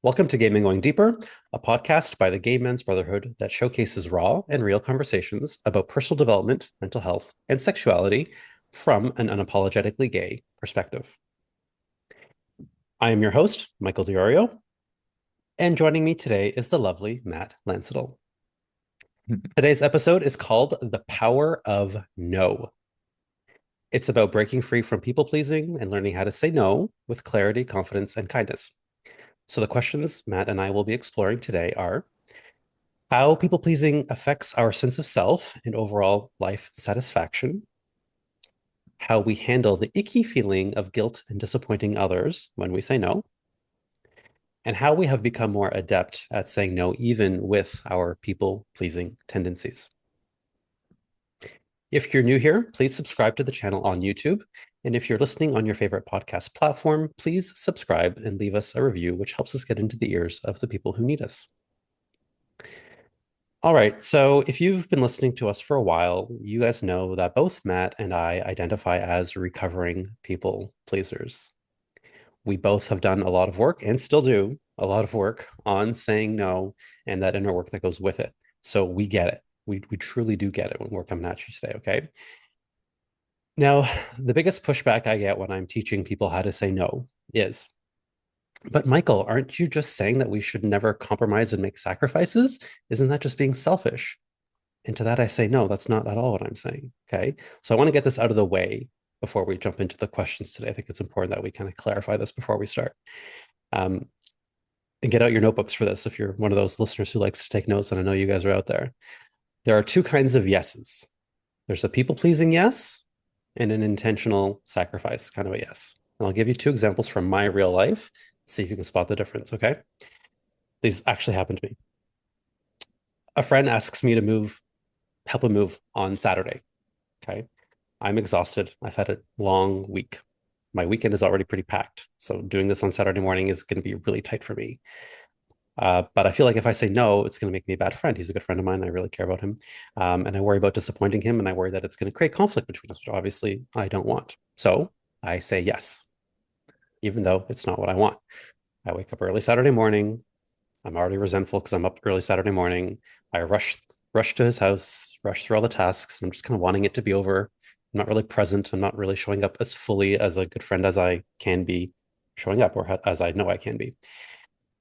Welcome to Gaming Going Deeper, a podcast by the Gay Men's Brotherhood that showcases raw and real conversations about personal development, mental health, and sexuality from an unapologetically gay perspective. I am your host, Michael Diorio, and joining me today is the lovely Matt Lancetal. Today's episode is called The Power of No. It's about breaking free from people pleasing and learning how to say no with clarity, confidence, and kindness. So, the questions Matt and I will be exploring today are how people pleasing affects our sense of self and overall life satisfaction, how we handle the icky feeling of guilt and disappointing others when we say no, and how we have become more adept at saying no, even with our people pleasing tendencies. If you're new here, please subscribe to the channel on YouTube. And if you're listening on your favorite podcast platform, please subscribe and leave us a review, which helps us get into the ears of the people who need us. All right, so if you've been listening to us for a while, you guys know that both Matt and I identify as recovering people pleasers. We both have done a lot of work and still do a lot of work on saying no and that inner work that goes with it. So we get it. We truly do get it when we're coming at you today, okay? Now, the biggest pushback I get when I'm teaching people how to say no is, but Michael, aren't you just saying that we should never compromise and make sacrifices? Isn't that just being selfish? And to that, I say, no, that's not at all what I'm saying. Okay. So I want to get this out of the way before we jump into the questions today. I think it's important that we kind of clarify this before we start. And get out your notebooks for this if you're one of those listeners who likes to take notes, and I know you guys are out there. There are two kinds of yeses. There's a people-pleasing yes and an intentional sacrifice kind of a yes. And I'll give you two examples from my real life. See if you can spot the difference, okay? These actually happened to me. A friend asks me to help him move on Saturday, okay? I'm exhausted. I've had a long week. My weekend is already pretty packed. So doing this on Saturday morning is going to be really tight for me. But I feel like if I say no, it's going to make me a bad friend. He's a good friend of mine. I really care about him. And I worry about disappointing him. And I worry that it's going to create conflict between us, which obviously I don't want. So I say yes, even though it's not what I want. I wake up early Saturday morning. I'm already resentful because I'm up early Saturday morning. I rush to his house, rush through all the tasks. I'm just kind of wanting it to be over. I'm not really present. I'm not really showing up as fully as a good friend as I can be showing up, or as I know I can be.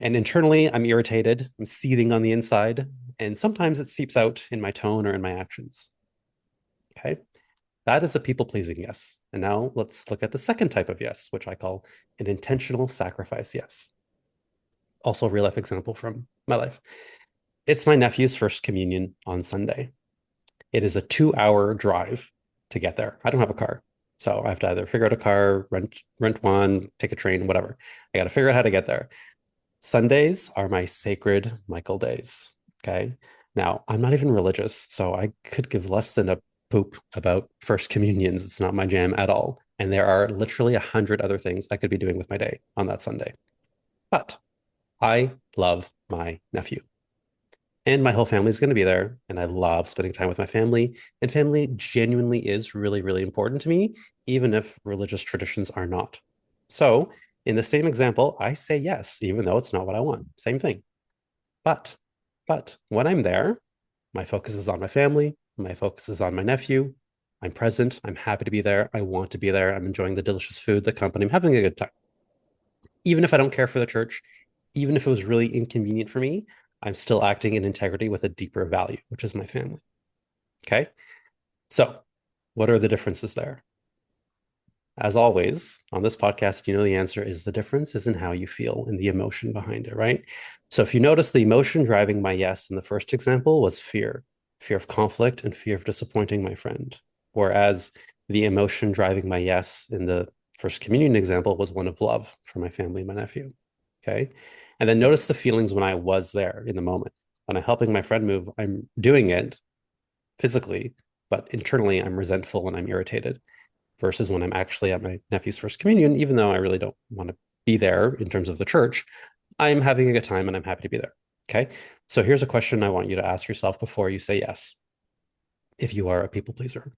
And internally, I'm irritated. I'm seething on the inside. And sometimes it seeps out in my tone or in my actions. Okay. That is a people pleasing yes. And now let's look at the second type of yes, which I call an intentional sacrifice yes. Also, a real life example from my life. It's my nephew's first communion on Sunday. It is a 2-hour drive to get there. I don't have a car. So I have to either figure out a car, rent one, take a train, whatever. I got to figure out how to get there. Sundays are my sacred Michael days. Okay. Now, I'm not even religious, so I could give less than a poop about first communions. It's not my jam at all. And there are literally 100 other things I could be doing with my day on that Sunday. But I love my nephew. And my whole family is going to be there. And I love spending time with my family. And family genuinely is really, really important to me, even if religious traditions are not. So, in the same example, I say yes, even though it's not what I want. Same thing. But, but when I'm there, my focus is on my family. My focus is on my nephew. I'm present. I'm happy to be there. I want to be there. I'm enjoying the delicious food, the company. I'm having a good time. Even if I don't care for the church, even if it was really inconvenient for me, I'm still acting in integrity with a deeper value, which is my family. Okay. So, what are the differences there? As always, on this podcast, you know the answer is the difference is in how you feel and the emotion behind it, right? So, if you notice, the emotion driving my yes in the first example was fear of conflict and fear of disappointing my friend. Whereas the emotion driving my yes in the first communion example was one of love for my family and my nephew. Okay. And then notice the feelings when I was there in the moment. When I'm helping my friend move, I'm doing it physically, but internally I'm resentful and I'm irritated versus when I'm actually at my nephew's first communion, even though I really don't want to be there in terms of the church, I'm having a good time and I'm happy to be there. Okay. So here's a question I want you to ask yourself before you say yes. If you are a people pleaser,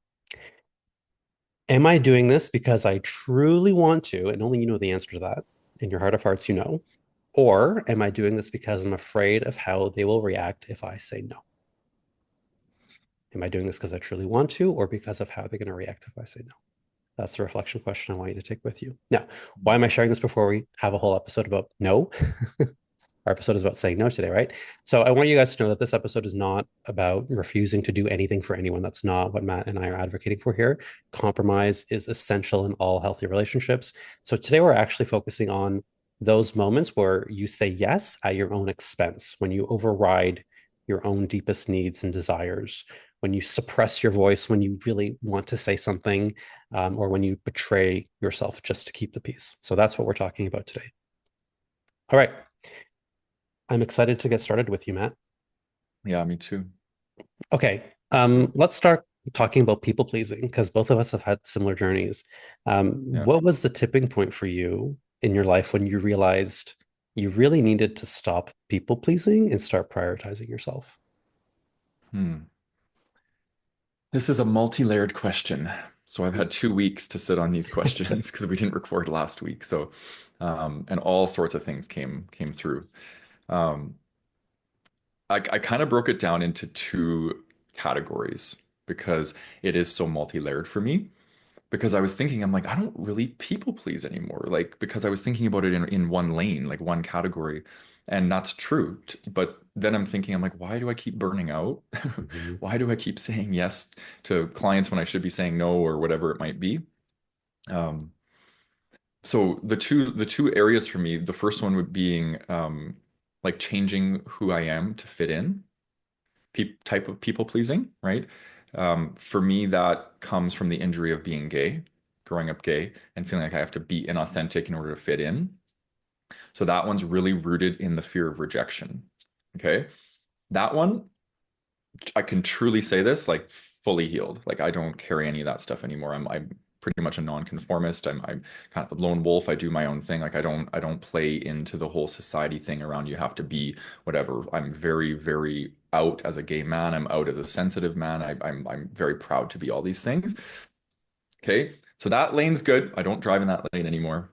am I doing this because I truly want to, and only you know the answer to that, in your heart of hearts, you know, Or am I doing this because I'm afraid of how they will react if I say no? Am I doing this because I truly want to, or because of how they're going to react if I say no? That's the reflection question I want you to take with you. Now, why am I sharing this before we have a whole episode about no? Our episode is about saying no today, right? So I want you guys to know that this episode is not about refusing to do anything for anyone. That's not what Matt and I are advocating for here. Compromise is essential in all healthy relationships. So today we're actually focusing on those moments where you say yes at your own expense, when you override your own deepest needs and desires, when you suppress your voice, when you really want to say something, or when you betray yourself just to keep the peace. So that's what we're talking about today. All right. I'm excited to get started with you, Matt. Yeah, me too. Okay, let's start talking about people pleasing because both of us have had similar journeys. Yeah. What was the tipping point for you in your life when you realized you really needed to stop people pleasing and start prioritizing yourself? Hmm. This is a multi-layered question. So I've had 2 weeks to sit on these questions because we didn't record last week. So, and all sorts of things came through. Um, I kind of broke it down into two categories because it is so multi-layered for me. Because I was thinking, I'm like, I don't really people please anymore. Like, because I was thinking about it in one lane, like one category, and that's true. But then I'm thinking, I'm like, why do I keep burning out? Mhm. Why do I keep saying yes to clients when I should be saying no or whatever it might be? Um, so the two areas for me, the first one would being like changing who I am to fit in, type of people pleasing, right? For me, that comes from the injury of being gay, growing up gay, and feeling like I have to be inauthentic in order to fit in. So that one's really rooted in the fear of rejection. Okay. That one, I can truly say this, like fully healed. Like I don't carry any of that stuff anymore. I'm pretty much a nonconformist. I'm kind of a lone wolf. I do my own thing. Like I don't play into the whole society thing around you have to be whatever. I'm very, very out as a gay man. I'm out as a sensitive man. I'm very proud to be all these things. Okay. So that lane's good. I don't drive in that lane anymore.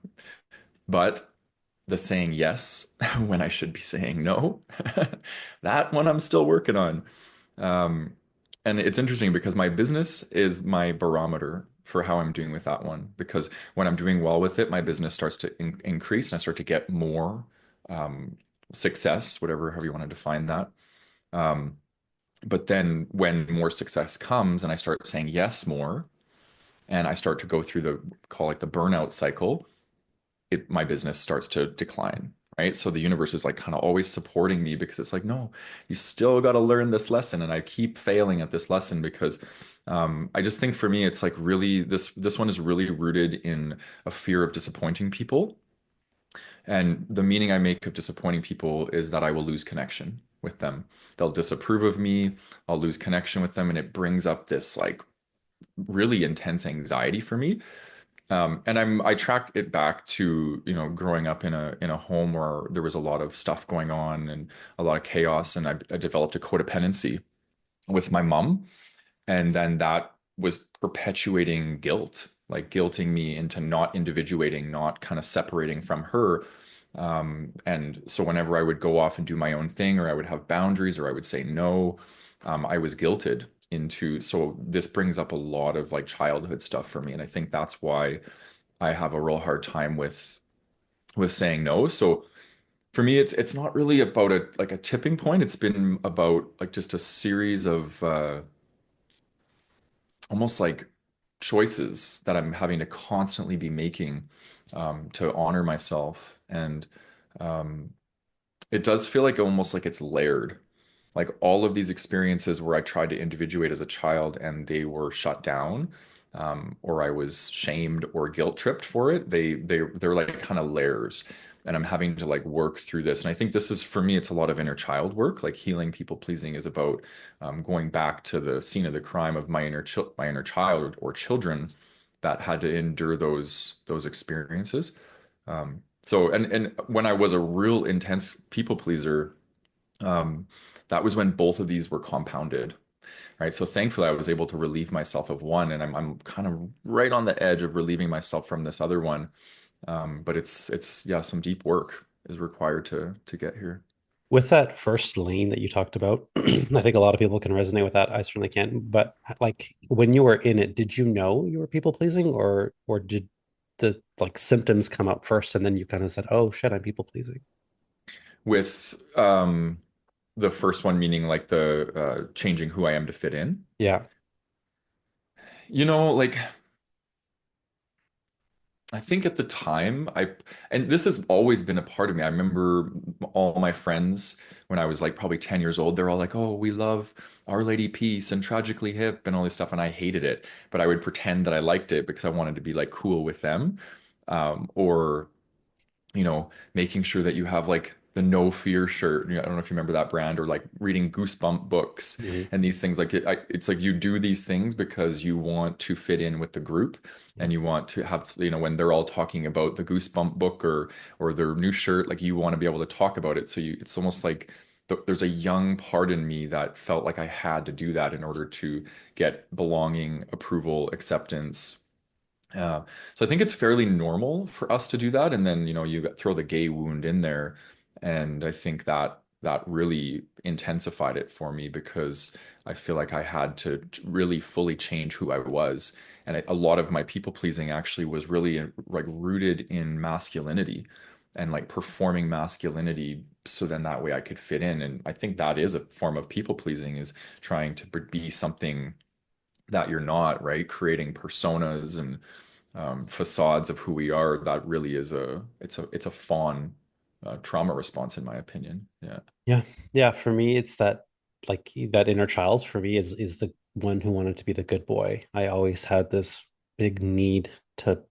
But the saying yes when I should be saying no, that one I'm still working on. Um, and it's interesting because my business is my barometer for how I'm doing with that one. Because when I'm doing well with it, my business starts to increase and I start to get more um, success, whatever, however you want to define that. Um, but then when more success comes and I start saying yes more, and I start to go through the call it the burnout cycle, my business starts to decline, right? So the universe is like kind of always supporting me because it's like, no, you still got to learn this lesson, and I keep failing at this lesson because I just think for me, it's like really this one is really rooted in a fear of disappointing people, and the meaning I make of disappointing people is that I will lose connection with them. They'll disapprove of me. I'll lose connection with them, and it brings up this like really intense anxiety for me. And I track it back to, growing up in a home where there was a lot of stuff going on and a lot of chaos, and I developed a codependency with my mom, and then that was perpetuating guilt, like guilting me into not individuating, not kind of separating from her. And so whenever I would go off and do my own thing, or I would have boundaries, or I would say no, I was guilted into. So this brings up a lot of like childhood stuff for me, and I think that's why I have a real hard time with saying no. So for me, it's not really about a tipping point. It's been about like just a series of almost like choices that I'm having to constantly be making to honor myself. And um, it does feel like almost like it's layered. Like all of these experiences where I tried to individuate as a child and they were shut down, or I was shamed or guilt tripped for it. They're like kind of layers, and I'm having to like work through this. And I think this is for me, it's a lot of inner child work. Like healing people pleasing is about going back to the scene of the crime of my inner child or children that had to endure those experiences. So and when I was a real intense people pleaser, um, that was when both of these were compounded, right? So thankfully, I was able to relieve myself of one, and I'm kind of right on the edge of relieving myself from this other one. But it's yeah, some deep work. is required to get here. With that first lane that you talked about, I think a lot of people can resonate with that. I certainly can. But like when you were in it, did you know you were people pleasing, or did the like symptoms come up first and then you kind of said, "Oh shit, I'm people pleasing"? With the first one meaning like the changing who I am to fit in. Yeah. Like I think at the time, and this has always been a part of me. I remember all my friends when I was like probably 10 years old, they're all like, "Oh, we love Our Lady Peace and Tragically Hip and all this stuff." And I hated it, but I would pretend that I liked it because I wanted to be like cool with them. Or making sure that you have like the No Fear shirt. I don't know if you remember that brand, or like reading Goosebump books Mhm. and these things. Like it's like you do these things because you want to fit in with the group, Yeah. and you want to have, when they're all talking about the Goosebump book or their new shirt, like you want to be able to talk about it. So it's almost like there's a young part in me that felt like I had to do that in order to get belonging, approval, acceptance. So I think it's fairly normal for us to do that, and then you throw the gay wound in there, and I think that really intensified it for me because I feel like I had to really fully change who I was, and a lot of my people pleasing actually was really like rooted in masculinity and like performing masculinity, so then that way I could fit in, and I think that is a form of people pleasing, is trying to be something that you're not, right? Creating personas and facades of who we are. That really is it's a fawn trauma response, in my opinion. Yeah. Yeah. Yeah. For me, it's that like that inner child for me is the one who wanted to be the good boy. I always had this big need to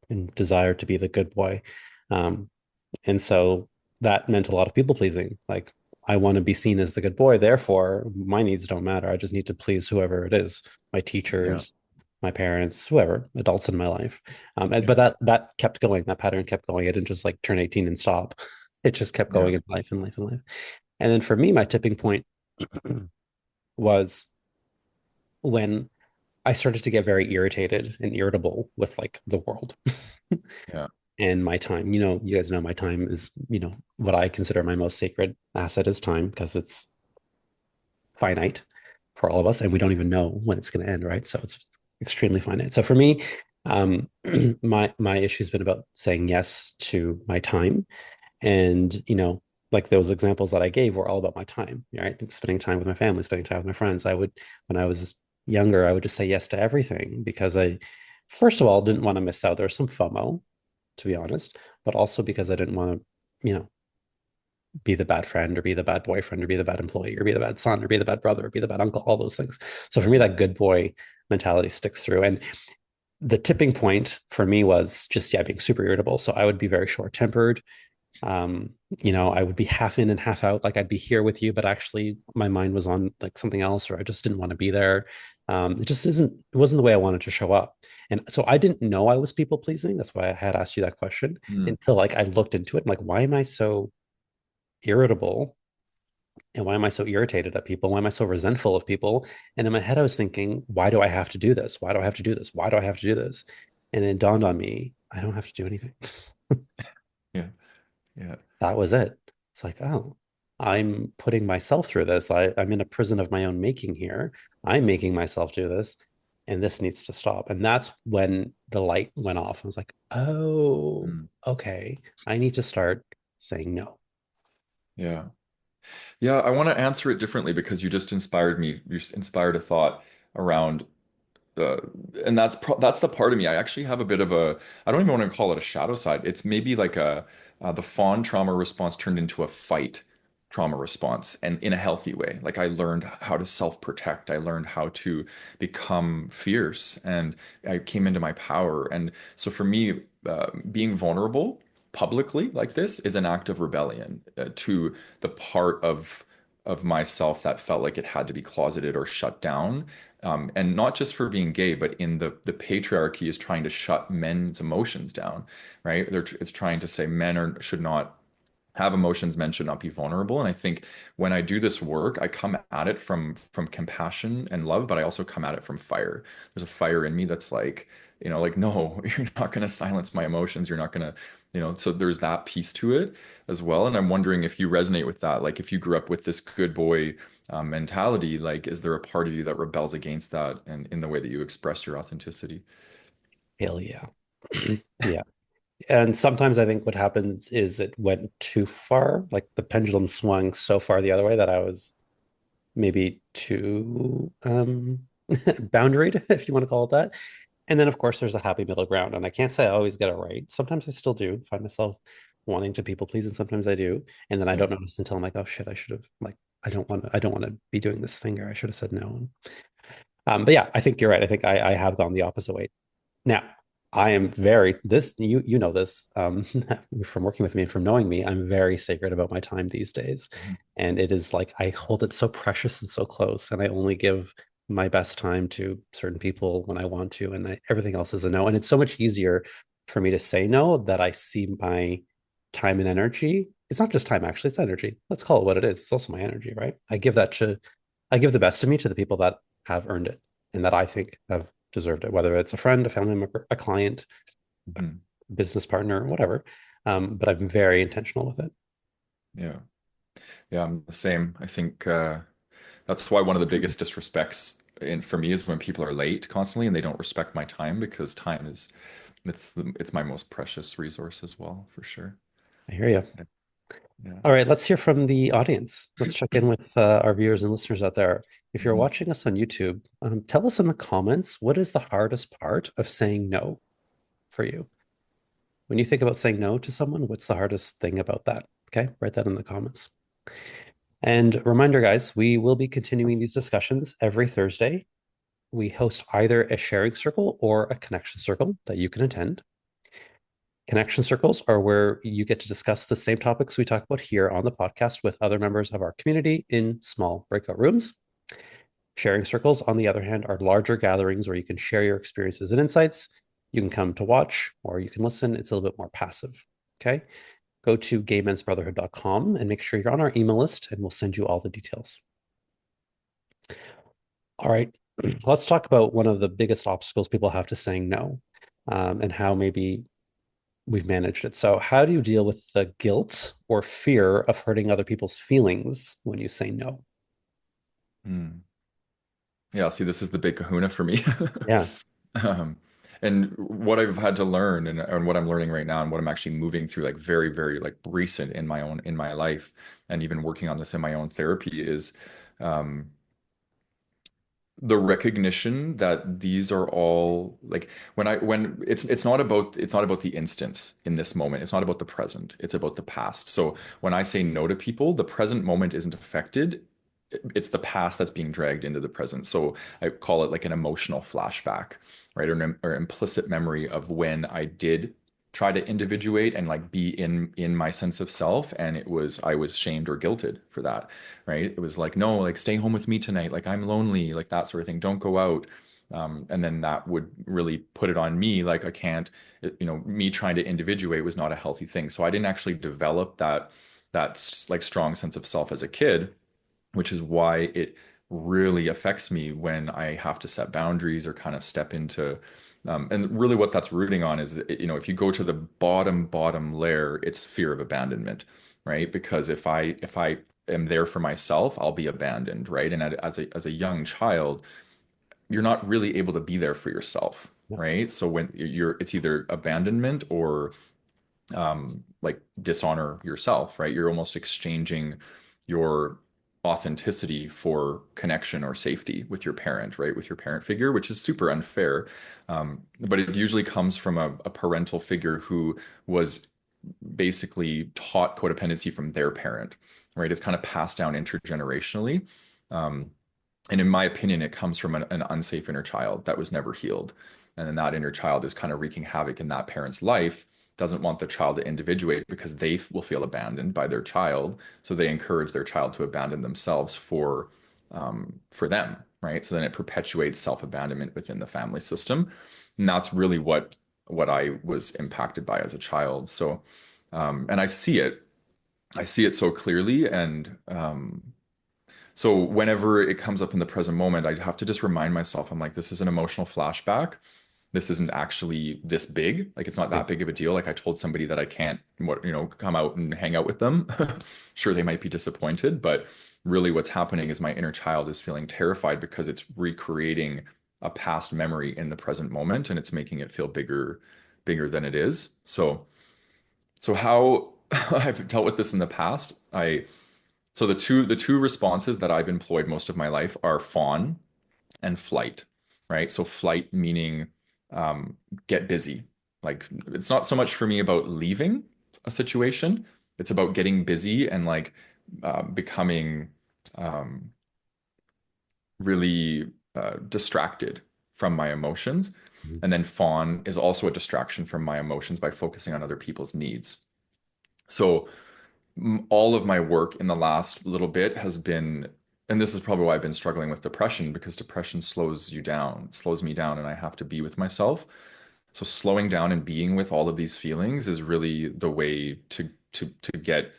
and desire to be the good boy. Um, And so that meant a lot of people pleasing. Like, I want to be seen as the good boy. Therefore, my needs don't matter. I just need to please whoever it is, my Yeah. teachers, my parents, whoever, adults in my life. Yeah. But that kept going. That pattern kept going. I didn't just like turn 18 and stop. It just kept Yeah. going in life and life and life. And then for me, my tipping point was when I started to get very irritated and irritable with like the world Yeah. and my time. You guys know my time is, what I consider my most sacred asset is time because it's finite for all of us and we don't even know when it's going to end, right? So it's extremely finite. So for me, my issue has been about saying yes to my time. And, like those examples that I gave were all about my time, right? Spending time with my family, spending time with my friends. When I was younger, I would just say yes to everything because first of all, didn't want to miss out. There was some FOMO, to be honest, but also because I didn't want to, be the bad friend or be the bad boyfriend or be the bad employee or be the bad son or be the bad brother or be the bad uncle, all those things. So for me, that good boy mentality sticks through. And the tipping point for me was just, yeah, being super irritable. So I would be very short tempered. I would be half in and half out. Like I'd be here with you, but actually my mind was on like something else, or I just didn't want to be there. It wasn't the way I wanted to show up. And so I didn't know I was people pleasing. That's why I had asked you that question Mm. until like I looked into it. I'm like, why am I so irritable? And why am I so irritated at people? Why am I so resentful of people? And in my head, I was thinking, why do I have to do this? Why do I have to do this? Why do I have to do this? And it dawned on me, I don't have to do anything. Yeah. Yeah. That was it. It's like, oh, I'm putting myself through this. I'm in a prison of my own making here. I'm making myself do this, and this needs to stop. And that's when the light went off. I was like, oh, Mm. okay. I need to start saying no. Yeah. Yeah. I want to answer it differently because you just inspired me. You just inspired a thought around uh, and that's the part of me. I actually have a bit of a, I don't even want to call it a shadow side. It's maybe like the fawn trauma response turned into a fight trauma response, and in a healthy way. Like I learned how to self-protect. I learned how to become fierce, and I came into my power. And so for me, being vulnerable publicly like this is an act of rebellion to the part of myself that felt like it had to be closeted or shut down, and not just for being gay, but in the patriarchy is trying to shut men's emotions down, right? It's trying to say men should not have emotions, men should not be vulnerable. And I think when I do this work, I come at it from compassion and love, but I also come at it from fire. There's a fire in me that's like, like, no, you're not going to silence my emotions. You're not going to, so there's that piece to it as well. And I'm wondering if you resonate with that. Like, if you grew up with this good boy mentality, like, is there a part of you that rebels against that and in the way that you express your authenticity? Hell yeah. Yeah. And sometimes I think what happens is it went too far. Like the pendulum swung so far the other way that I was maybe too boundaried, if you want to call it that. And then, of course, there's a happy middle ground. And I can't say I always get it right. Sometimes I still do find myself wanting to people please, and sometimes I do. And then I Yeah. don't notice until I'm like, oh shit, I should have like I don't want to be doing this thing, or I should have said no. But yeah, I think you're right. I think I have gone the opposite way. Now, I am very this you know this from working with me and from knowing me. I'm very sacred about my time these days, Mhm. and it is like I hold it so precious and so close, and I only give my best time to certain people when I want to, and everything else is a no. And it's so much easier for me to say no that I see my time and energy. It's not just time, actually; it's energy. Let's call it what it is. It's also my energy, right? I give the best of me to the people that have earned it and that I think have deserved it, whether it's a friend, a family member, a client, a Mhm. business partner, whatever. But I'm very intentional with it. Yeah. Yeah, I'm the same. I think that's why one of the biggest disrespects for me is when people are late constantly and they don't respect my time, because time is it's my most precious resource as well, for sure. I hear you. Yeah. All right, let's hear from the audience. Let's check in with our viewers and listeners out there. If you're Mhm. watching us on YouTube, tell us in the comments what is the hardest part of saying no for you? When you think about saying no to someone, what's the hardest thing about that? Okay, write that in the comments. And reminder, guys, we will be continuing these discussions every Thursday. We host either a sharing circle or a connection circle that you can attend. Connection circles are where you get to discuss the same topics we talk about here on the podcast with other members of our community in small breakout rooms. Sharing circles, on the other hand, are larger gatherings where you can share your experiences and insights. You can come to watch or you can listen. It's a little bit more passive. Okay. Go to gaymensbrotherhood.com and make sure you're on our email list, and we'll send you all the details. All right. Let's talk about one of the biggest obstacles people have to saying no, and how maybe we've managed it. So, how do you deal with the guilt or fear of hurting other people's feelings when you say no? Mm. Yeah, see, this is the big kahuna for me. Yeah. Um, and what I've had to learn and what I'm learning right now and what I'm actually moving through like very, very like recent in my life and even working on this in my own therapy is um the recognition that these are all like when it's not about the instance in this moment. It's not about the present. It's about the past. So when I say no to people, the present moment isn't affected. It's the past that's being dragged into the present. So I call it like an emotional flashback, right? Or implicit memory of when I did try to individuate and like be in my sense of self, and I was shamed or guilted for that, right? It was like, no, like stay home with me tonight, like I'm lonely, like that sort of thing, don't go out. And then that would really put it on me, like I can't, me trying to individuate was not a healthy thing. So I didn't actually develop that like strong sense of self as a kid, which is why it really affects me when I have to set boundaries or kind of step into. And really, what that's rooting on is, if you go to the bottom layer, it's fear of abandonment, right? Because if I am there for myself, I'll be abandoned, right? And as a young child, you're not really able to be there for yourself, No. right? So when it's either abandonment or like dishonor yourself, right? You're almost exchanging your authenticity for connection or safety with your parent, right? With your parent figure, which is super unfair. But it usually comes from a parental figure who was basically taught codependency from their parent, right? It's kind of passed down intergenerationally. Um, and in my opinion, it comes from an unsafe inner child that was never healed. And then that inner child is kind of wreaking havoc in that parent's life, doesn't want the child to individuate because they will feel abandoned by their child. So they encourage their child to abandon themselves for them, right? So then it perpetuates self-abandonment within the family system. And that's really what I was impacted by as a child. So, and I see it. I see it so clearly. And so whenever it comes up in the present moment, I have to just remind myself, I'm like, this is an emotional flashback. This isn't actually this big. Like it's not Yeah. that big of a deal. Like I told somebody that I can't, come out and hang out with them. Sure, they might be disappointed, but really what's happening is my inner child is feeling terrified because it's recreating a past memory in the present moment and it's making it feel bigger than it is. So how I've dealt with this in the past, so the two responses that I've employed most of my life are fawn and flight, right? So flight meaning um, get busy. Like it's not so much for me about leaving a situation. It's about getting busy and like becoming um, really distracted from my emotions. Mhm. And then fawn is also a distraction from my emotions by focusing on other people's needs. So all of my work in the last little bit has been, and this is probably why I've been struggling with depression, because depression slows you down, it slows me down, and I have to be with myself. So slowing down and being with all of these feelings is really the way to get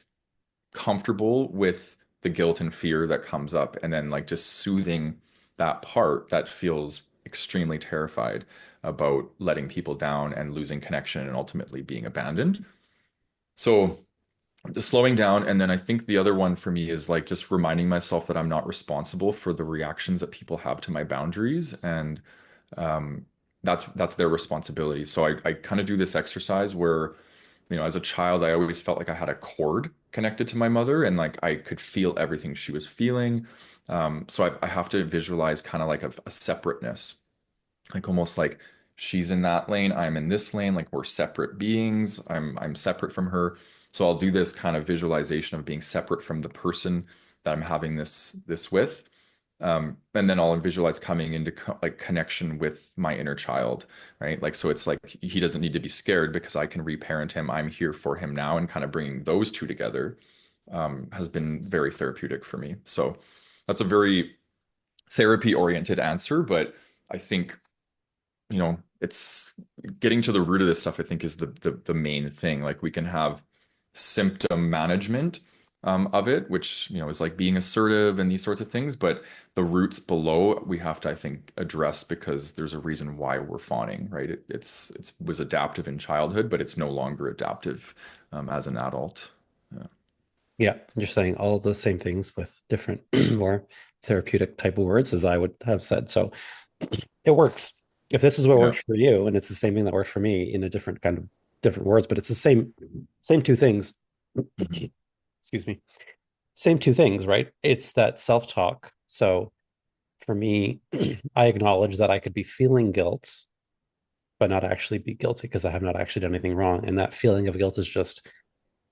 comfortable with the guilt and fear that comes up, and then like just soothing that part that feels extremely terrified about letting people down and losing connection and ultimately being abandoned. So the slowing down, and then I think the other one for me is like just reminding myself that I'm not responsible for the reactions that people have to my boundaries, and um, that's their responsibility. So I kind of do this exercise where, as a child, I always felt like I had a cord connected to my mother, and like I could feel everything she was feeling. So I have to visualize kind of like a separateness, like almost like she's in that lane, I'm in this lane, like we're separate beings. I'm separate from her. So I'll do this kind of visualization of being separate from the person that I'm having this with. And then I'll visualize coming into like connection with my inner child, right? Like so it's like he doesn't need to be scared because I can reparent him. I'm here for him now, and kind of bringing those two together has been very therapeutic for me. So that's a very therapy oriented answer, but I think it's getting to the root of this stuff, I think, is the main thing. Like we can have symptom management of it, which, is like being assertive and these sorts of things, but the roots below we have to, I think, address because there's a reason why we're fawning, right? It was adaptive in childhood, but it's no longer adaptive as an adult. Yeah. Yeah, you're saying all the same things with different, more therapeutic type of words as I would have said. So it works. If this is what Yeah. works for you, and it's the same thing that works for me in a different kind of different words, but it's the same two things. Mhm. Excuse me. Same two things, right? It's that self-talk. So for me, I acknowledge that I could be feeling guilt, but not actually be guilty because I have not actually done anything wrong. And that feeling of guilt is just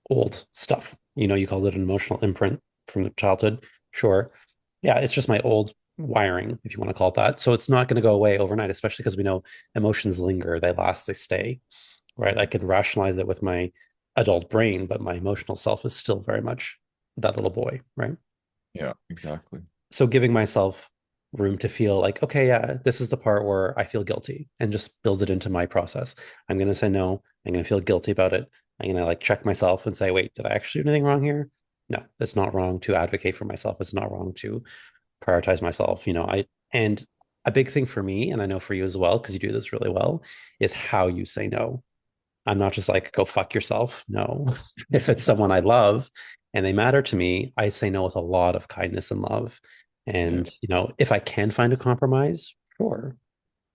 old stuff. You called it an emotional imprint from the childhood. Sure. Yeah, it's just my old wiring, if you want to call it that. So it's not going to go away overnight, especially because we know emotions linger, they last, they stay, right? I can rationalize it with my adult brain, but my emotional self is still very much that little boy, right? Yeah, exactly. So giving myself room to feel like, okay, yeah, this is the part where I feel guilty and just build it into my process. I'm going to say no. I'm going to feel guilty about it. I'm going to like check myself and say, wait, did I actually do anything wrong here? No, it's not wrong to advocate for myself. It's not wrong to prioritize myself. And a big thing for me, and I know for you as well, because you do this really well, is how you say no. I'm not just like, go fuck yourself. No. If it's someone I love and they matter to me, I say no with a lot of kindness and love. Yeah. And, if I can find a compromise, sure.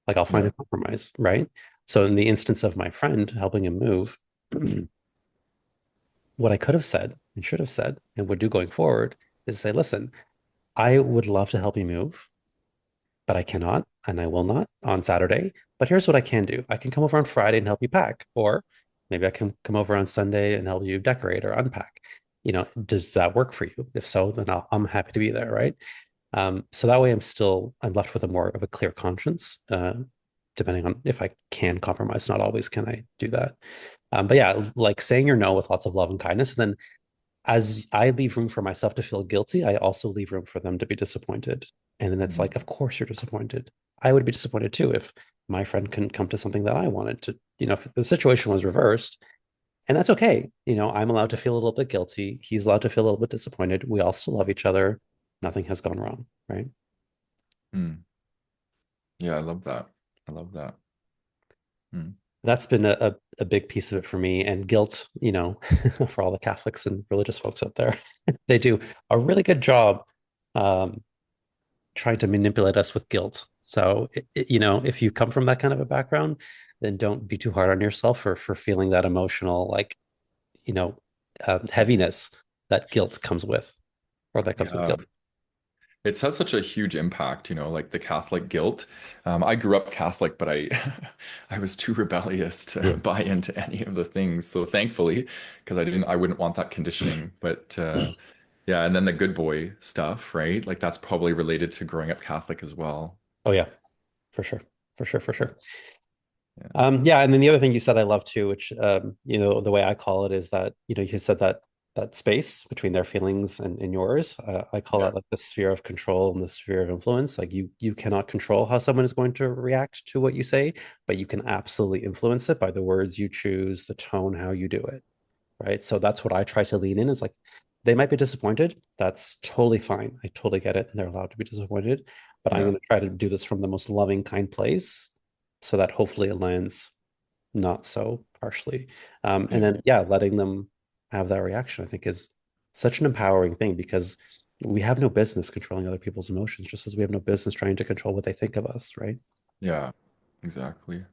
Like I'll find Yeah. a compromise, right? So in the instance of my friend helping him move, what I could have said and should have said and would do going forward is say, listen, I would love to help you move, but I cannot and I will not on Saturday. But here's what I can do. I can come over on Friday and help you pack, or maybe I can come over on Sunday and help you decorate or unpack. Does that work for you? If so, then I'm happy to be there, right? So that way I'm left with a more of a clear conscience, depending on if I can compromise. Not always can I do that. But yeah, like saying your no with lots of love and kindness, and then as I leave room for myself to feel guilty, I also leave room for them to be disappointed. And then it's Mhm. like, of course you're disappointed. I would be disappointed too if my friend couldn't come to something that I wanted to. If the situation was reversed, And that's okay. I'm allowed to feel a little bit guilty. He's allowed to feel a little bit disappointed. We all still love each other. Nothing has gone wrong, right? Hmm. Yeah, I love that. I love that. Hmm. That's been a big piece of it for me. And guilt, for all the Catholics and religious folks out there, they do a really good job um, trying to manipulate us with guilt. So, if you come from that kind of a background, then don't be too hard on yourself for feeling that emotional, like, you know, heaviness that guilt comes with, or that comes with Yeah. guilt. It's had such a huge impact, like the Catholic guilt. I grew up Catholic, but I I was too rebellious to Yeah. buy into any of the things. So thankfully, because I wouldn't want that conditioning. But yeah, and then the good boy stuff, right? Like that's probably related to growing up Catholic as well. Oh yeah, for sure, for sure, for Yeah, sure. yeah, Yeah, and then the other thing you said I love too, which the way I call it is that, you said that space between their feelings and yours. I call yeah, that like the sphere of control and the sphere of influence. Like you cannot control how someone is going to react to what you say, but you can absolutely influence it by the words you choose, the tone, how you do it. Right. So that's what I try to lean in. Is like they might be disappointed. That's totally fine. I totally get it. And they're allowed to be disappointed. But I'm yeah, going to try to do this from the most loving, kind place so that hopefully it lands not so harshly. And yeah. then, yeah, letting them have that reaction, I think, is such an empowering thing because we have no business controlling other people's emotions, just as we have no business trying to control what they think of us, right? Yeah, exactly.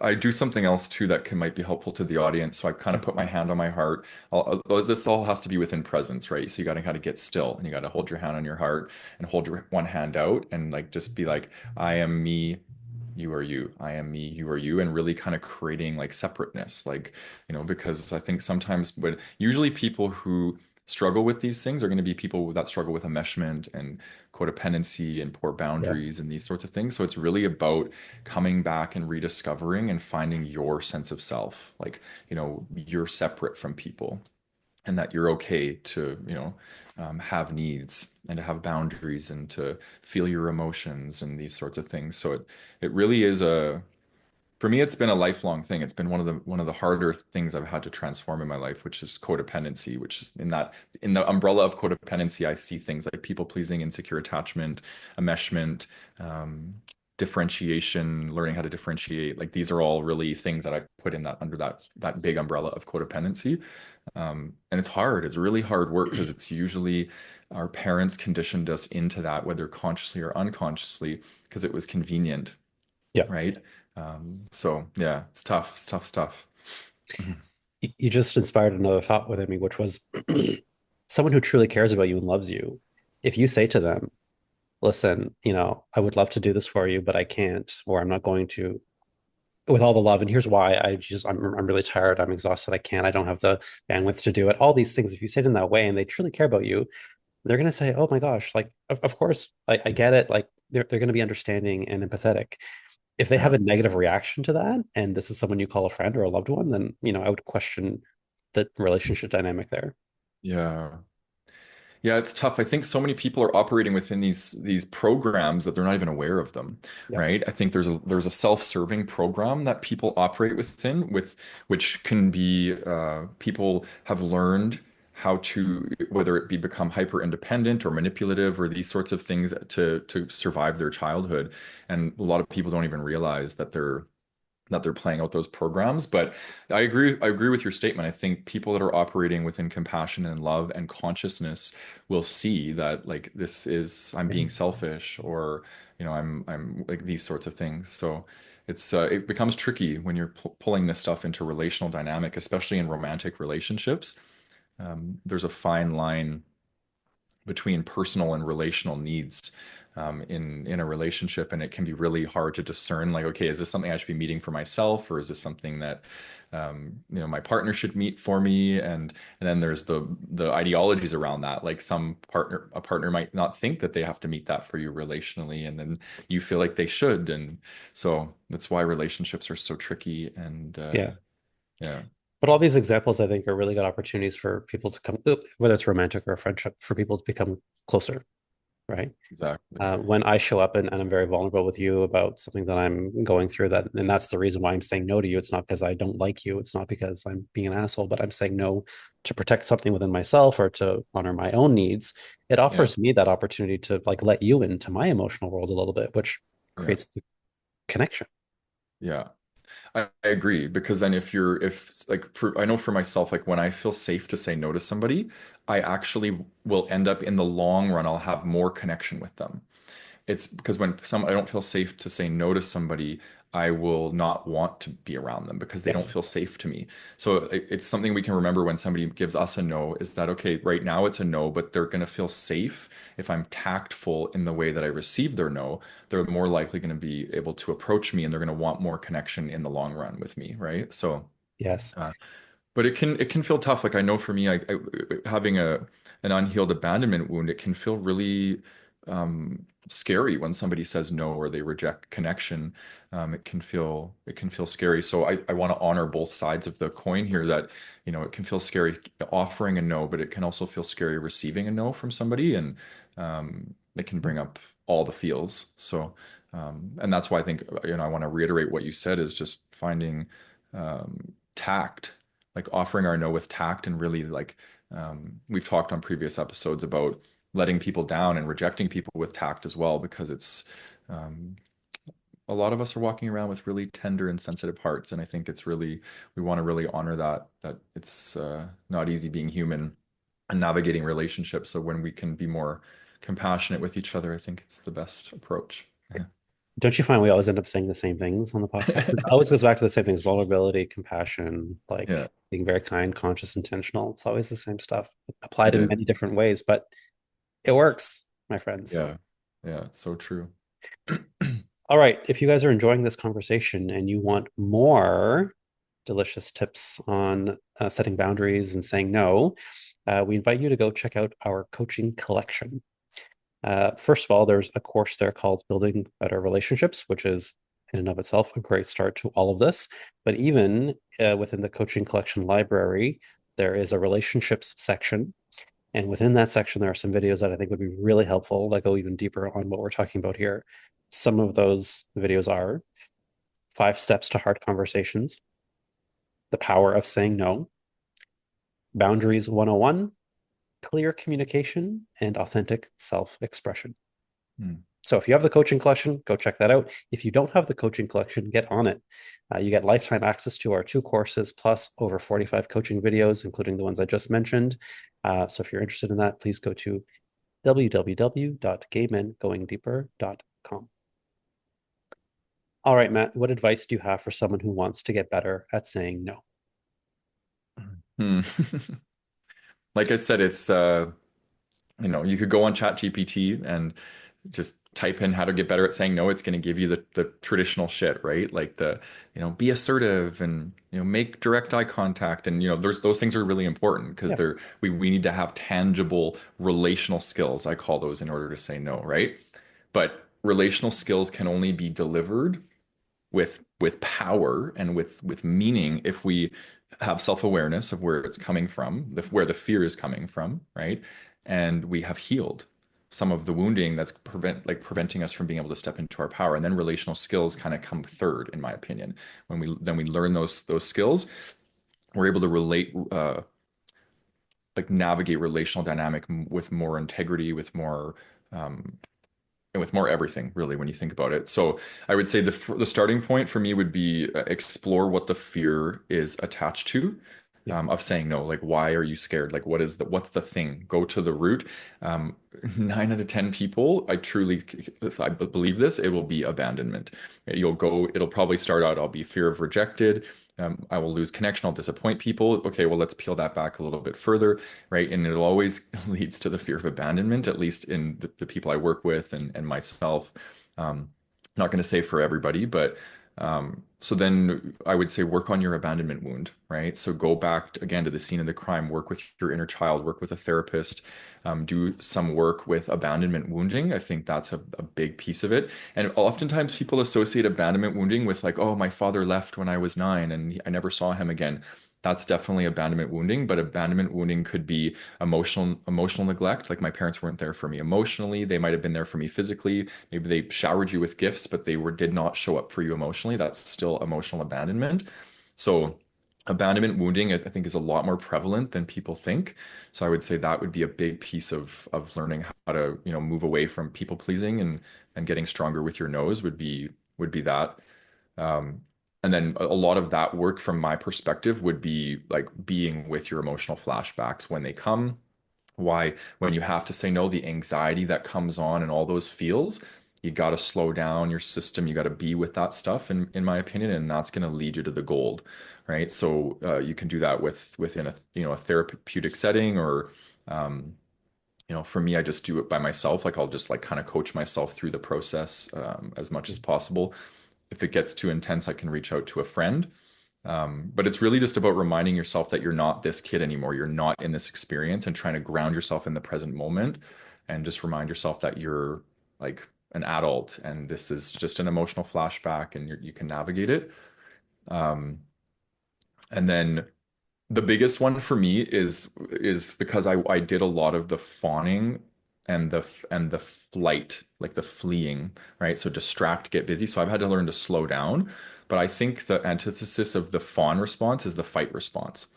I do something else too that can might be helpful to the audience. So I kind of put my hand on my heart. This all has to be within presence, right? So you got to kind of get still and you got to hold your hand on your heart and hold your one hand out and like just be like, I am me, you are you. I am me, you are you, and really kind of creating like separateness, like, because I think sometimes when usually people who struggle with these things are going to be people that struggle with enmeshment and codependency and poor Yeah. boundaries and these sorts of things. So it's really about coming back and rediscovering and finding your sense of self. Like, you're separate from people and that you're okay to, have needs and to have boundaries and to feel your emotions and these sorts of things. So it really is for me, it's been a lifelong thing. It's been one of the harder things I've had to transform in my life, which is codependency, which is in the umbrella of codependency, I see things like people pleasing, insecure attachment, enmeshment, um, differentiation, learning how to differentiate. Like these are all really things that I put in that under that big umbrella of codependency. And it's hard. It's really hard work because it's usually our parents conditioned us into that, whether consciously or unconsciously, because it was convenient, Yeah. right? So yeah, it's tough. It's tough stuff. Mhm. You just inspired another thought within me, which was someone who truly cares about you and loves you. If you say to them, listen, I would love to do this for you, but I can't, or I'm not going to, with all the love. And here's why: I'm really tired. I'm exhausted. I can't. I don't have the bandwidth to do it. All these things. If you say it in that way, and they truly care about you, they're gonna say, "Oh my gosh, like of course I get it." Like they're gonna be understanding and empathetic. If they have Yeah, a negative reaction to that, and this is someone you call a friend or a loved one, then I would question the relationship dynamic there. yeah. Yeah, it's tough. I think so many people are operating within these programs that they're not even aware of them, Yeah, right? I think there's a self-serving program that people operate within, with which can be people have learned how to, whether it be become hyper independent or manipulative or these sorts of things to survive their childhood. And a lot of people don't even realize that they're playing out those programs. But I agree with your statement. I think people that are operating within compassion and love and consciousness will see that like this is I'm yeah, being selfish or I'm like these sorts of things. So it becomes tricky when you're pulling this stuff into relational dynamic, especially in romantic relationships. There's a fine line between personal and relational needs in a relationship, and it can be really hard to discern. Like, okay, is this something I should be meeting for myself, or is this something that my partner should meet for me? And then there's the ideologies around that. Like, a partner might not think that they have to meet that for you relationally, and then you feel like they should. And so that's why relationships are so tricky. And yeah. yeah, But all these examples, I think, are really good opportunities for people to come, whether it's romantic or a friendship, for people to become closer. right? Exactly. When I show up and I'm very vulnerable with you about something that I'm going through, that, and that's the reason why I'm saying no to you. It's not because I don't like you. It's not because I'm being an asshole, but I'm saying no to protect something within myself or to honor my own needs. It Yeah. offers me that opportunity to like let you into my emotional world a little bit, which Yeah. creates the connection. Yeah. I agree because then if like I know for myself, like when I feel safe to say no to somebody, I actually will end up in the long run, I'll have more connection with them. It's because when I don't feel safe to say no to somebody, I will not want to be around them because they Yeah. don't feel safe to me. So it's something we can remember when somebody gives us a no is that, okay, right now it's a no, but they're going to feel safe if I'm tactful in the way that I receive their no. They're more likely going to be able to approach me and they're going to want more connection in the long run with me, right? So, Yes. uh, but it can feel tough. Like I know for me, having an unhealed abandonment wound, it can feel really scary when somebody says no or they reject connection. It can feel scary. So I want to honor both sides of the coin here. That it can feel scary offering a no, but it can also feel scary receiving a no from somebody, and it can bring up all the feels. So and that's why I think I want to reiterate what you said is just finding tact, like offering our no with tact, and really like we've talked on previous episodes about letting people down and rejecting people with tact as well, because it's um, a lot of us are walking around with really tender and sensitive hearts, and I think it's really we want to really honor that it's not easy being human and navigating relationships. So when we can be more compassionate with each other, I think it's the best approach. Don't you find we always end up saying the same things on the podcast? It always goes back to the same things: vulnerability, compassion, Yeah, like being very kind, conscious, intentional. It's always the same stuff applied it in is. many different ways, but it works, my friends. Yeah, yeah, it's so true. All right. If you guys are enjoying this conversation and you want more delicious tips on setting boundaries and saying no, we invite you to go check out our coaching collection. First of all, there's a course there called Building Better Relationships, which is in and of itself a great start to all of this. But even within the coaching collection library, there is a relationships section. And within that section, there are some videos that I think would be really helpful that go even deeper on what we're talking about here. Some of those videos are 5 steps to hard conversations, the power of saying no, boundaries 101, clear communication, and authentic self expression. Hmm. So if you have the coaching collection, go check that out. If you don't have the coaching collection, get on it. You get lifetime access to our 2 courses plus over 45 coaching videos, including the ones I just mentioned. So if you're interested in that, please go to www.gaymengoingdeeper.com. All right, Matt, what advice do you have for someone who wants to get better at saying no? Hmm. Like I said, it's you could go on ChatGPT and just type in how to get better at saying no. It's going to give you the traditional shit, right? Like be assertive and make direct eye contact, and there's those things are really important because Yeah. we need to have tangible relational skills. I call those in order to say no, right? But relational skills can only be delivered with power and with meaning if we have self-awareness of where it's coming from, where the fear is coming from, right? And we have healed some of the wounding that's preventing us from being able to step into our power. And then relational skills kind of come third, in my opinion. When we learn those skills, we're able to relate like navigate relational dynamic with more integrity, um, with more everything, really, when you think about it. So I would say the starting point for me would be explore what the fear is attached to. Yeah. Of saying no, like why are you scared? Like what's the thing? Go to the root. 9 out of 10 people, I believe this, it will be abandonment. It'll probably start out, I'll be fear of rejected. I will lose connection. I'll disappoint people. Okay, well, let's peel that back a little bit further, right? And it always leads to the fear of abandonment, at least in the people I work with and myself. Not going to say for everybody, but so then I would say work on your abandonment wound, right? So go back again to the scene of the crime, work with your inner child, work with a therapist, do some work with abandonment wounding. I think that's a big piece of it. And oftentimes people associate abandonment wounding with like, oh, my father left when I was 9 and I never saw him again. that's definitely abandonment wounding, but abandonment wounding could be emotional neglect. Like my parents weren't there for me emotionally. They might have been there for me physically. Maybe they showered you with gifts, but they were did not show up for you emotionally. That's still emotional abandonment. So abandonment wounding, I think, is a lot more prevalent than people think. So I would say that would be a big piece of learning how to, move away from people pleasing and getting stronger with your nose would be that. Um, and then a lot of that work from my perspective would be like being with your emotional flashbacks when they come. Why, when you have to say no, the anxiety that comes on and all those feels, you got to slow down your system. You got to be with that stuff, in my opinion, and that's going to lead you to the gold, right? So you can do that within a therapeutic setting or for me, I just do it by myself. Like I'll just like kind of coach myself through the process as much as possible. If it gets too intense, I can reach out to a friend. But it's really just about reminding yourself that you're not this kid anymore. You're not in this experience and trying to ground yourself in the present moment and just remind yourself that you're like an adult and this is just an emotional flashback and you can navigate it. Um, and then the biggest one for me is because I did a lot of the fawning and the flight, like the fleeing, right? So distract, get busy. So I've had to learn to slow down. But I think the antithesis of the fawn response is the fight response,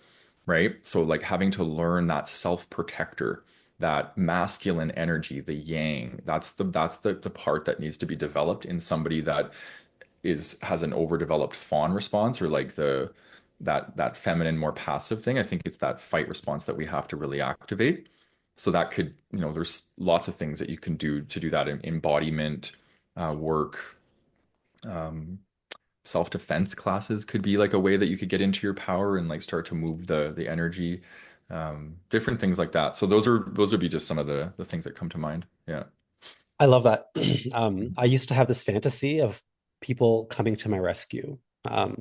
right? So like having to learn that self-protector, that masculine energy, the yang, that's the part that needs to be developed in somebody that has an overdeveloped fawn response or like that feminine more passive thing. I think it's that fight response that we have to really activate. So that could, there's lots of things that you can do to do that in embodiment work. um, Self-defense classes could be like a way that you could get into your power and like start to move the energy. Different things like that. So those would be just some of the things that come to mind. Yeah. I love that. I used to have this fantasy of people coming to my rescue.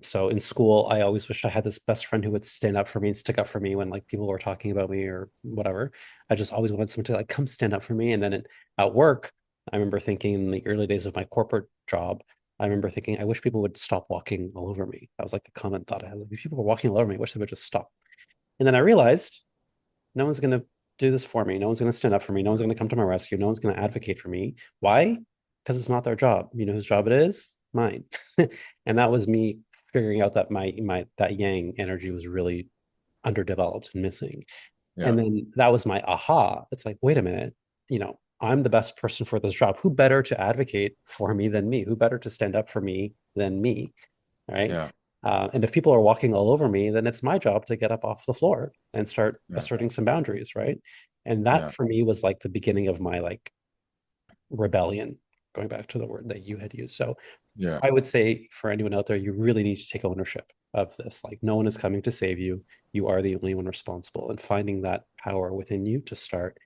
So in school, I always wished I had this best friend who would stand up for me and stick up for me when like people were talking about me or whatever. I just always wanted someone to like come stand up for me. And then at work, I remember thinking in the early days of my corporate job, I remember thinking, I wish people would stop walking all over me. That was like a common thought I had. Like, if people were walking all over me, I wish they would just stop. And then I realized no one's going to do this for me. No one's going to stand up for me. No one's going to come to my rescue. No one's going to advocate for me. Why? Because it's not their job. You know whose job it is? Mine. And that was me figuring out that my that yang energy was really underdeveloped and missing. Yeah. And then that was my aha. It's like, wait a minute, I'm the best person for this job. Who better to advocate for me than me? Who better to stand up for me than me? Right. Yeah. And if people are walking all over me, then it's my job to get up off the floor and start Yeah. asserting some boundaries, right? And that Yeah. for me was like the beginning of my like rebellion, going back to the word that you had used. So Yeah. I would say for anyone out there, you really need to take ownership of this. Like no one is coming to save you. You are the only one responsible, and finding that power within you to start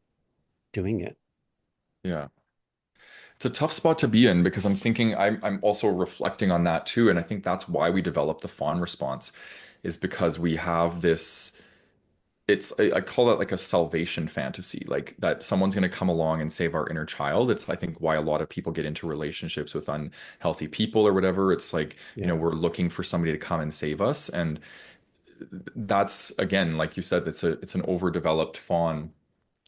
doing it. Yeah. It's a tough spot to be in because I'm also reflecting on that too. And I think that's why we develop the fawn response is because we have this, I call it like a salvation fantasy, like that someone's going to come along and save our inner child. It's, I think, why a lot of people get into relationships with unhealthy people or whatever. It's like, Yeah. we're looking for somebody to come and save us. And that's, again, like you said, it's an overdeveloped fawn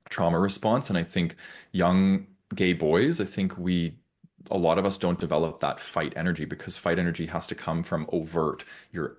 trauma response. And I think young gay boys, I think a lot of us don't develop that fight energy because fight energy has to come from overt. You're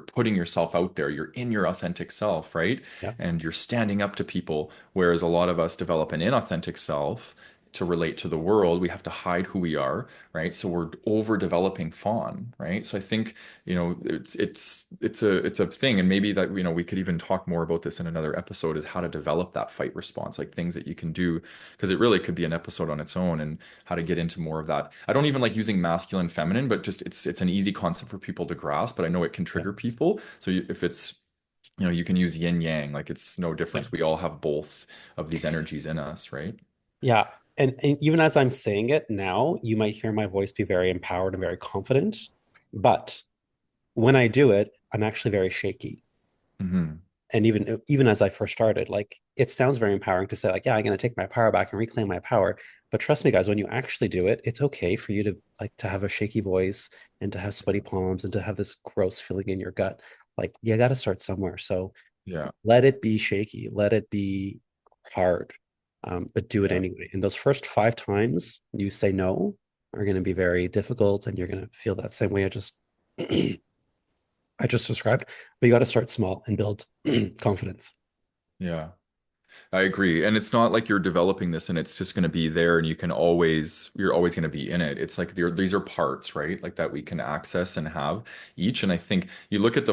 putting yourself out there. You're in your authentic self, right? Yeah. And you're standing up to people. Whereas a lot of us develop an inauthentic self to relate to the world. We have to hide who we are, right? So we're overdeveloping fawn, right? So I think, it's a thing, and maybe that, we could even talk more about this in another episode, is how to develop that fight response, like things that you can do, because it really could be an episode on its own, and how to get into more of that. I don't even like using masculine, feminine, but just it's an easy concept for people to grasp, but I know it can Yeah. trigger people. So if it's, you can use yin yang, like it's no Yeah. difference. We all have both of these energies in us, right? Yeah. And even as I'm saying it now, you might hear my voice be very empowered and very confident. But when I do it, I'm actually very shaky. Hmm. And even as I first started, like it sounds very empowering to say, like, yeah, I'm gonna take my power back and reclaim my power. But trust me, guys, when you actually do it, it's okay for you to like to have a shaky voice and to have sweaty palms and to have this gross feeling in your gut. Like you got to start somewhere. So Yeah. let it be shaky, let it be hard, but do it Yeah. anyway. And those first 5 times you say no are going to be very difficult, and you're going to feel that same way I just described. But you got to start small and build confidence. Yeah. I agree. And it's not like you're developing this and it's just going to be there and you're always going to be in it. It's like these are parts, right? Like that we can access and have each. And I think you look at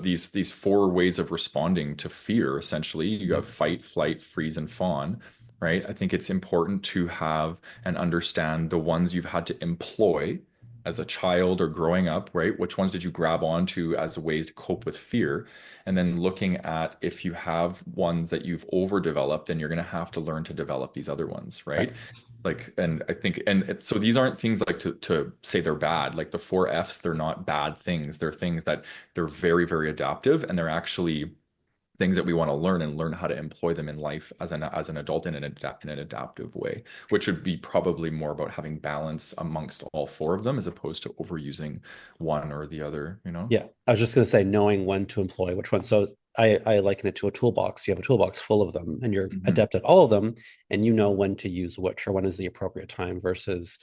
these four ways of responding to fear, essentially. You have fight, flight, freeze, and fawn, right? I think it's important to have and understand the ones you've had to employ as a child or growing up, right? Which ones did you grab onto as a way to cope with fear? And then looking at if you have ones that you've overdeveloped, then you're going to have to learn to develop these other ones, Right. right? Like, and I think, so these aren't things like to say they're bad. Like the four F's, they're not bad things. They're things that they're very, very adaptive, and they're actually things that we want to learn and learn how to employ them in life as an adult in an adaptive way, which would be probably more about having balance amongst all four of them as opposed to overusing one or the other, you know? Yeah, I was just going to say knowing when to employ which one. So I liken it to a toolbox. You have a toolbox full of them, and you're Hmm. adept at all of them, and you know when to use which or when is the appropriate time versus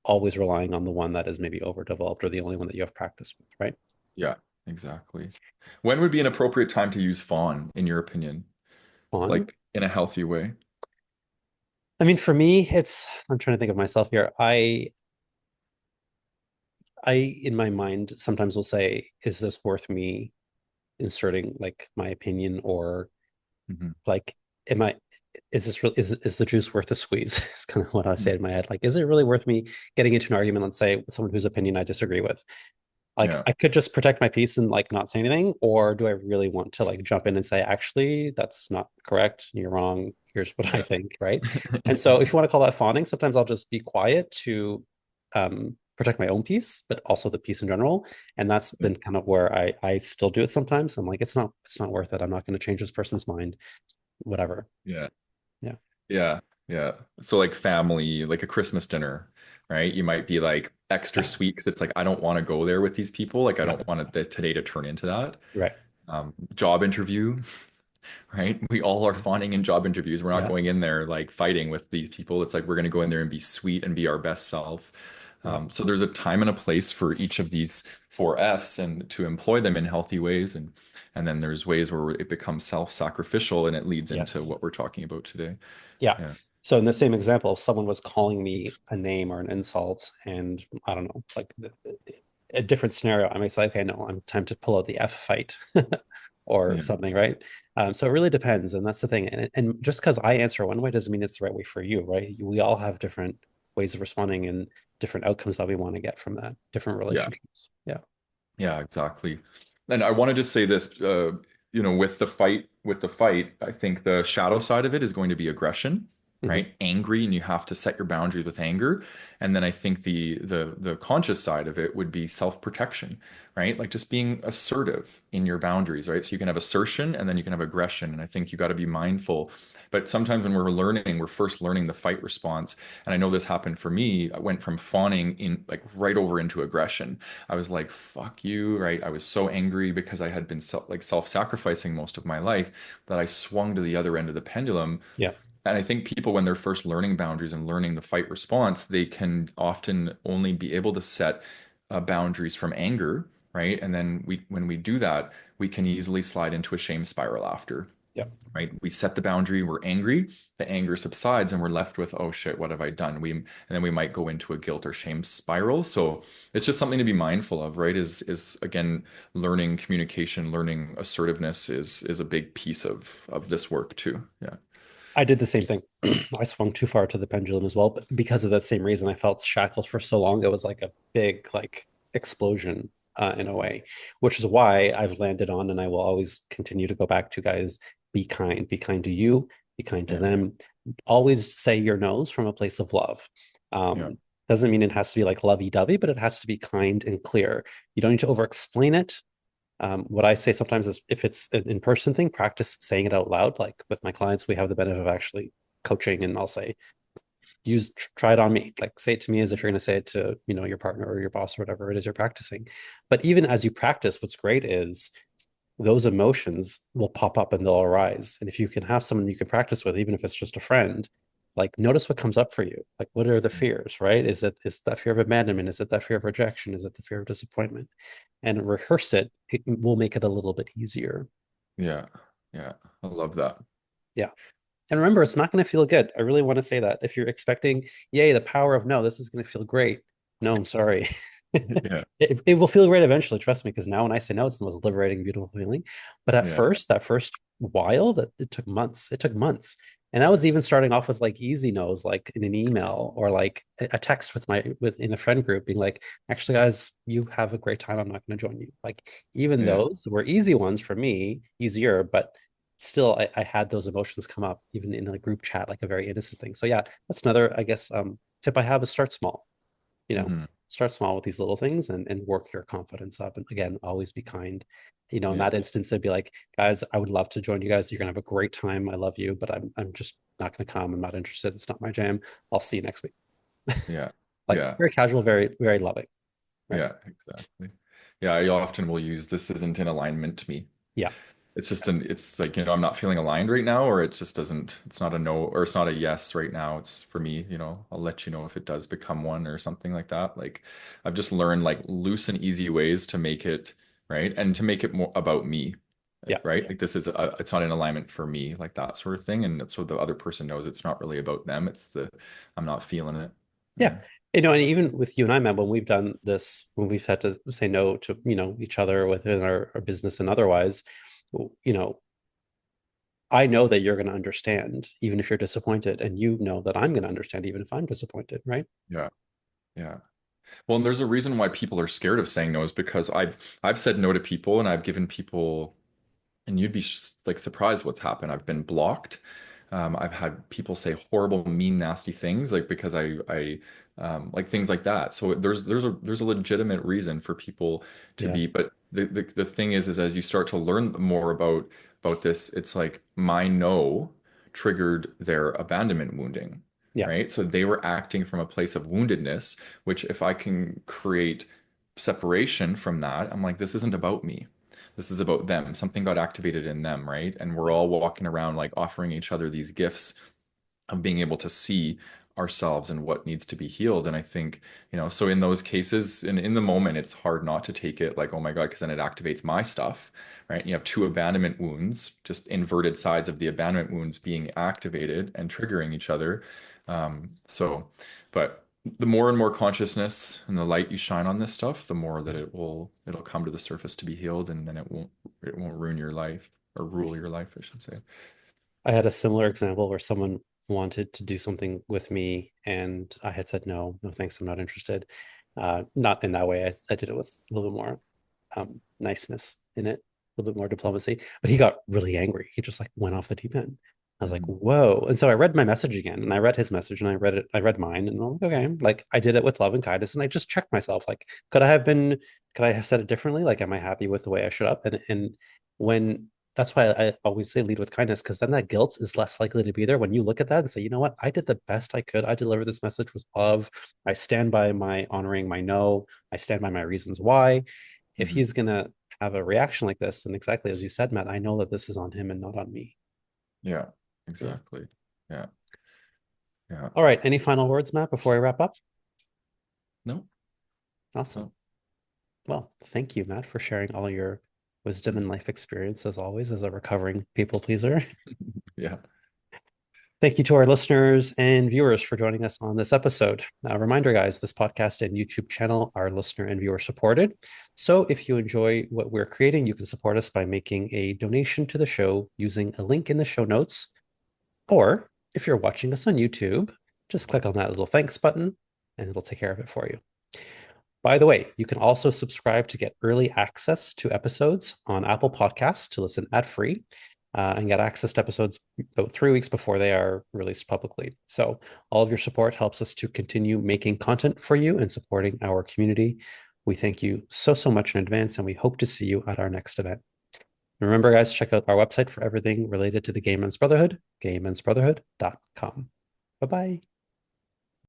always relying on the one that is maybe overdeveloped or the only one that you have practice with, right? Yeah, exactly. When would be an appropriate time to use fawn, in your opinion? On. Like in a healthy way? I mean, for me, it's I'm trying to think of myself here. I in my mind sometimes will say, is this worth me inserting like my opinion or Hmm. like am I is this real is the juice worth the squeeze? It's kind of what I say Hmm. in my head. Like, is it really worth me getting into an argument, let's say, with someone whose opinion I disagree with? Like Yeah. I could just protect my peace and like not say anything, or do I really want to like jump in and say, actually, that's not correct, you're wrong, here's what I Yeah. think, right? And so if you want to call that fawning, sometimes I'll just be quiet to protect my own peace, but also the peace in general. And that's Yeah. been kind of where I still do it sometimes. I'm like, it's not worth it. I'm not going to change this person's mind, whatever. Yeah. Yeah. Yeah. Yeah. So like family, like a Christmas dinner, right? You might be like extra Yeah. sweet because it's like I don't want to go there with these people. Like I Yeah. don't want today to turn into that. Right. Job interview, right? We all are fawning in job interviews. We're not Yeah. going in there like fighting with these people. It's like we're going to go in there and be sweet and be our best self. Right. So there's a time and a place for each of these four F's and to employ them in healthy ways. And then there's ways where it becomes self-sacrificial and it leads into Yes. what we're talking about today. Yeah. Yeah. So in the same example, if someone was calling me a name or an insult, and I don't know, like a different scenario, I might say, okay, no, I'm time to pull out the F fight or Yeah. something, right? So it really depends, and that's the thing. And just because I answer one way doesn't mean it's the right way for you, right? We all have different ways of responding and different outcomes that we want to get from that, different Yeah. relationships. Yeah. Yeah, exactly. And I want to just say this, with the fight, I think the shadow side of it is going to be aggression, Hmm. right? Angry, and you have to set your boundaries with anger. And then I think the conscious side of it would be self-protection, right? Like just being assertive in your boundaries, right? So you can have assertion and then you can have aggression. And I think you got to be mindful. But sometimes when we're first learning the fight response. And I know this happened for me. I went from fawning in like right over into aggression. I was like, fuck you, right? I was so angry because I had been self-sacrificing most of my life that I swung to the other end of the pendulum. Yeah. And I think people, when they're first learning boundaries and learning the fight response, they can often only be able to set boundaries from anger, right? And then when we do that, we can easily slide into a shame spiral after, Yeah. right? We set the boundary, we're angry, the anger subsides, and we're left with, oh shit, what have I done? And then we might go into a guilt or shame spiral. So it's just something to be mindful of, right? Is again, learning communication, learning assertiveness is a big piece of this work too. Yeah. I did the same thing. I swung too far to the pendulum as well, but because of that same reason, I felt shackled for so long. It was like a big like explosion in a way, which is why I've landed on, and I will always continue to go back to guys. Be kind to you, be kind to Yeah. them. Always say your no's from a place of love. Yeah. Doesn't mean it has to be like lovey-dovey, but it has to be kind and clear. You don't need to over-explain it. What I say sometimes is if it's an in-person thing, practice saying it out loud. Like with my clients, we have the benefit of actually coaching, and I'll say, try it on me. Like say it to me as if you're going to say it to, your partner or your boss or whatever it is you're practicing. But even as you practice, what's great is those emotions will pop up and they'll arise. And if you can have someone you can practice with, even if it's just a friend, like notice what comes up for you. Like what are the fears, right? Is that fear of abandonment? Is it that fear of rejection? Is it the fear of disappointment? And rehearse it. It will make it a little bit easier. Yeah. Yeah. I love that. Yeah. And remember, it's not going to feel good. I really want to say that. If you're expecting, yay, the power of no, this is going to feel great. No, I'm sorry. Yeah. It will feel great eventually, trust me, because now when I say no, it's the most liberating, beautiful feeling. But at Yeah. first, that first while, that it took months. It took months. And I was even starting off with like easy no's, like in an email or like a text with in a friend group being like, actually, guys, you have a great time. I'm not going to join you. Like even Yeah. those were easy ones for me, easier, but still I had those emotions come up even in a group chat, like a very innocent thing. So yeah, that's another, I guess, tip I have is start small, you know, Hmm. start small with these little things and work your confidence up. And again, always be kind. You know, in Yeah. that instance, I'd be like, guys, I would love to join you guys. You're gonna have a great time. I love you, but I'm just not gonna come. I'm not interested. It's not my jam. I'll see you next week. Yeah. Like Yeah. very casual, very, very loving. Right. Yeah. Exactly. Yeah. I often will use this isn't in alignment to me. Yeah. It's like, I'm not feeling aligned right now, or it just doesn't, it's not a no, or it's not a yes right now. It's for me, I'll let you know if it does become one or something like that. Like I've just learned like loose and easy ways to make it right and to make it more about me, Yeah. right? Like it's not in alignment for me, like that sort of thing. And so the other person knows it's not really about them. I'm not feeling it. Yeah. Yeah. And even with you and I, man, when we've done this, when we've had to say no to, each other within our business and otherwise, you know, I know that you're going to understand, even if you're disappointed, and you know that I'm going to understand, even if I'm disappointed, right? Yeah. Yeah. Well, and there's a reason why people are scared of saying no is because I've said no to people and I've given people, and you'd be like surprised what's happened. I've been blocked. I've had people say horrible, mean, nasty things like because I like things like that. So there's a legitimate reason for people to Yeah. be. But the thing is as you start to learn more about this, it's like my no triggered their abandonment wounding, Yeah. right? So they were acting from a place of woundedness, which if I can create separation from that, I'm like, this isn't about me. This is about them. Something got activated in them, right? And we're Yeah. all walking around like offering each other these gifts of being able to see ourselves and what needs to be healed. And I think, so in those cases, and in the moment, it's hard not to take it like, oh my God, because then it activates my stuff, right? You have two abandonment wounds, just inverted sides of the abandonment wounds being activated and triggering each other. So, but the more and more consciousness and the light you shine on this stuff, the more that it'll come to the surface to be healed, and then it won't ruin your life or rule your life, I should say. I had a similar example where someone wanted to do something with me, and I had said, no, no, thanks, I'm not interested. Not in that way. I did it with a little bit more niceness in it, a little bit more diplomacy. But he got really angry. He just like went off the deep end. I was like, Mhm. whoa. And so I read my message again and I read his message and I read mine and I'm like, okay, like I did it with love and kindness. And I just checked myself. Like, could I have said it differently? Like, am I happy with the way I showed up? And when that's why I always say lead with kindness, because then that guilt is less likely to be there when you look at that and say, you know what, I did the best I could. I delivered this message with love. I stand by my honoring my no. I stand by my reasons why. If Mhm. he's gonna have a reaction like this, then exactly as you said, Matt, I know that this is on him and not on me. Yeah, Yeah. exactly. Yeah, yeah. All right. Any final words, Matt, before I wrap up? No, Awesome. no. Well, thank you, Matt, for sharing all your wisdom and Mhm. life experience as always as a recovering people pleaser. Yeah. Thank you to our listeners and viewers for joining us on this episode. Now, a reminder, guys, this podcast and YouTube channel are listener and viewer supported. So if you enjoy what we're creating, you can support us by making a donation to the show using a link in the show notes. Or if you're watching us on YouTube, just click on that little thanks button and it'll take care of it for you. By the way, you can also subscribe to get early access to episodes on Apple Podcasts to listen ad free and get access to episodes about 3 weeks before they are released publicly. So, all of your support helps us to continue making content for you and supporting our community. We thank you so, so much in advance, and we hope to see you at our next event. Remember, guys, check out our website for everything related to the Gay Men's Brotherhood, gaymensbrotherhood.com. Bye bye.